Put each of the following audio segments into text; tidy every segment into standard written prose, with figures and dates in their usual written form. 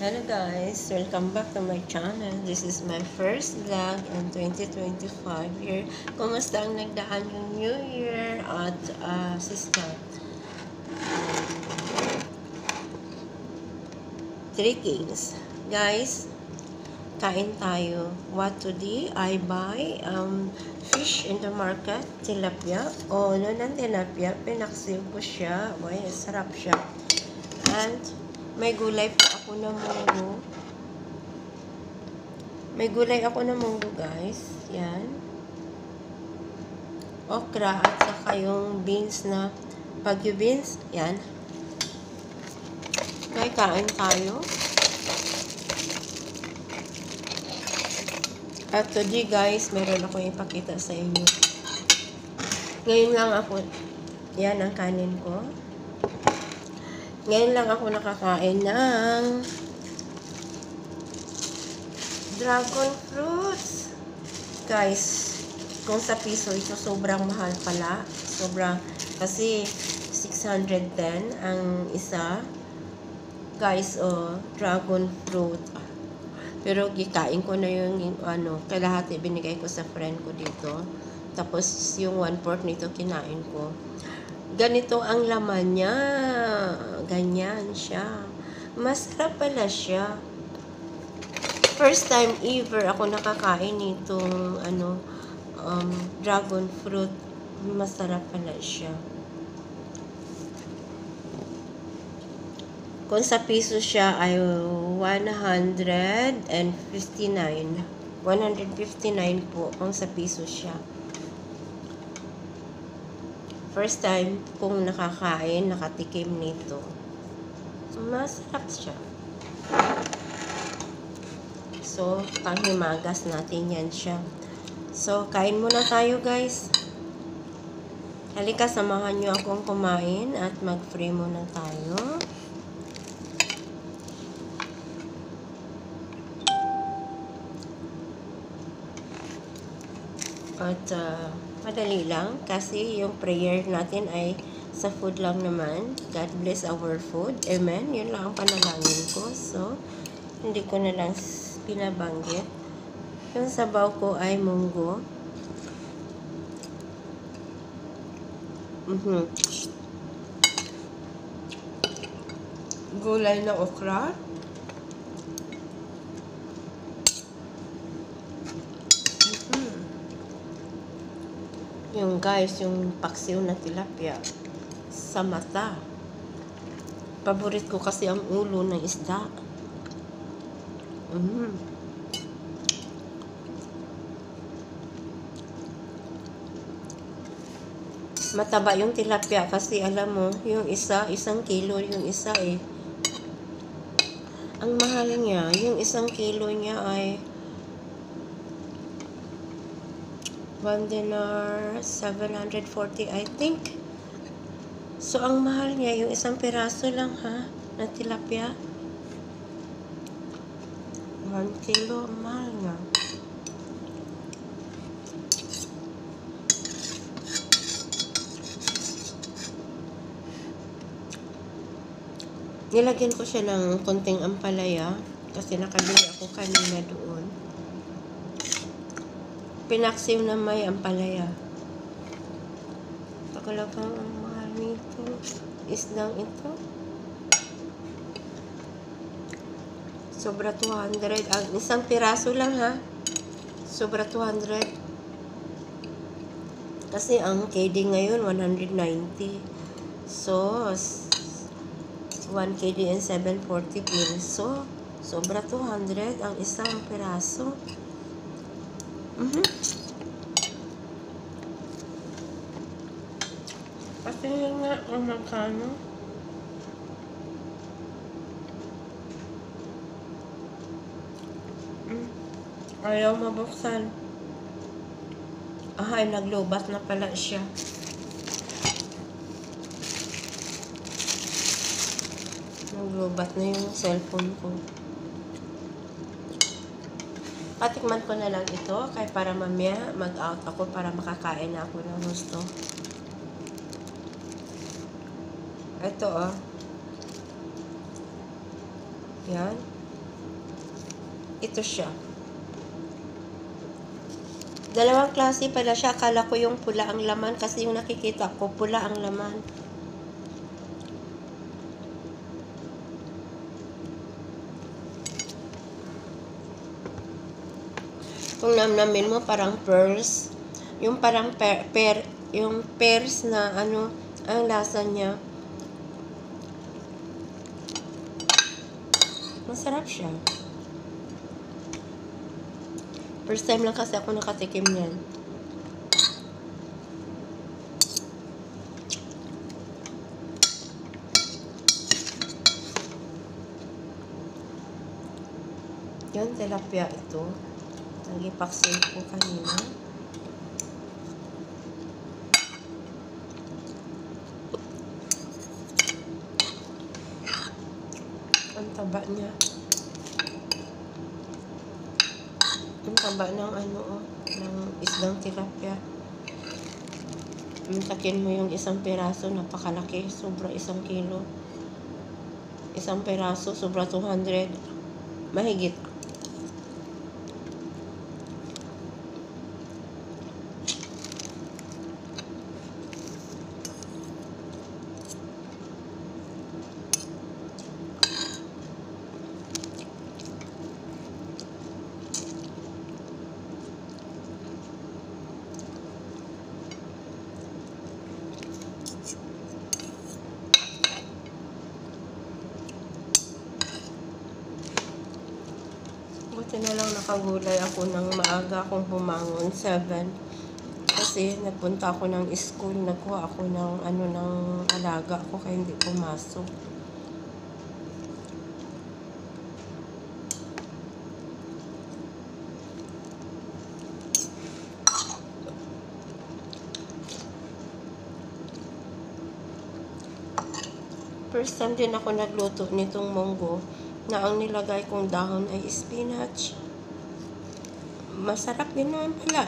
Hello guys, welcome back to my channel. This is my first vlog in 2025 year. Kumusta ang nagdaan yung New Year at sister? Three Kings. Guys, kain tayo. What today? I buy fish in the market, tilapia. Oh, no ng tilapia, pinaksiw ko siya. Boy, sarap siya. And may gulay po ako na munggo. May gulay ako na munggo, guys. Yan. Okra at saka yung beans na Baguio beans. Yan. Okay, kain tayo. At today, guys, meron ako ipakita sa inyo. Ngayon lang ako, yan ang kanin ko. Ngayon lang ako nakakain ng dragon fruits. Guys, kung sa piso, ito sobrang mahal pala. Sobrang, kasi 610 ang isa. Guys, dragon fruit. Pero gikain ko na yung kalahati binigay ko sa friend ko dito. Tapos yung 1/4 nito kinain ko. Ganito ang laman niya. Ganyan siya. Masarap pala siya. First time ever ako nakakain nitong dragon fruit. Masarap pala siya. Kung sa piso siya ay 159. 159 po kung sa piso siya. First time kung nakatikim nito. Masarap siya. So, panghimagas natin yan siya. So, kain muna tayo, guys. Halika, samahan nyo akong kumain at mag-free muna tayo. At, madali lang kasi yung prayer natin ay sa food lang naman. God bless our food. Amen. Yun lang ang panalangin ko. So, hindi ko na lang pinabanggit. Yung sabaw ko ay munggo. Gulay na okra. Yung guys, yung paksiw na tilapia sa mata. Paborit ko kasi ang ulo ng isda. Mataba yung tilapia kasi alam mo, yung isang kilo yung isa eh. Ang mahal niya, yung isang kilo niya ay 1 dinar, 740 I think. So, ang mahal niya, yung isang piraso lang ha, na tilapia. 1 kilo, ang mahal niya. Nilagyan ko siya ng konting ampalaya kasi nakabili ako kanina doon. Pinaksiw na may ampalaya. Talagang ang mahal nito. Isdang ito. Sobra 200. Ang isang piraso lang ha. Sobra 200. Kasi ang KD ngayon 190. So, 1 KD and 740 peso. Sobra 200 ang isang piraso. Kasi nga ang magkano. Ayaw mabuksan. Ay, naglobat na pala siya. Naglobat na yung cellphone ko. Patikman ko na lang ito kaya para mamaya mag-out ako para makakain na ako ng gusto. Ito Yan. Ito siya. Dalawang klase pala siya. Akala ko yung pula ang laman kasi yung nakikita ko, pula ang laman. Kung namnamin mo, parang pearls. Yung parang yung pears na ano, ang lasa niya. Masarap siya. First time lang kasi ako nakatikim niyan. Yan, tilapia ito. Nagipaksil ko kanina. Ang taba niya. Ang taba ng ano, ng isdang tilapia. Mintakin mo yung isang piraso, napakalaki. Sobra 1 kilo. Isang piraso, sobra 200. Mahigit. Buti na lang nakagulay ako ng maaga akong bumangon, 7. Kasi nagpunta ako ng school, nagkuha ako ng ano ng alaga ko kaya hindi pumasok. First time din ako nagluto nitong munggo na ang nilagay kong dahon ay spinach. Masarap din naman pala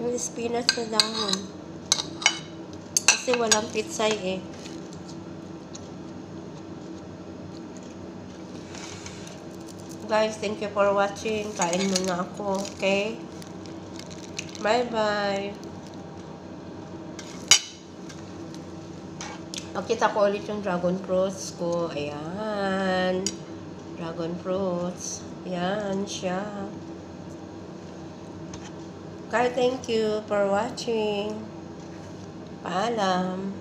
yung spinach na dahon. Kasi walang pitsay eh. Guys, thank you for watching. Kain muna ako, okay? Bye-bye. Makita ko ulit yung dragon fruits ko. Ayan. Dragon fruits. Ayan siya. Okay, thank you for watching. Paalam.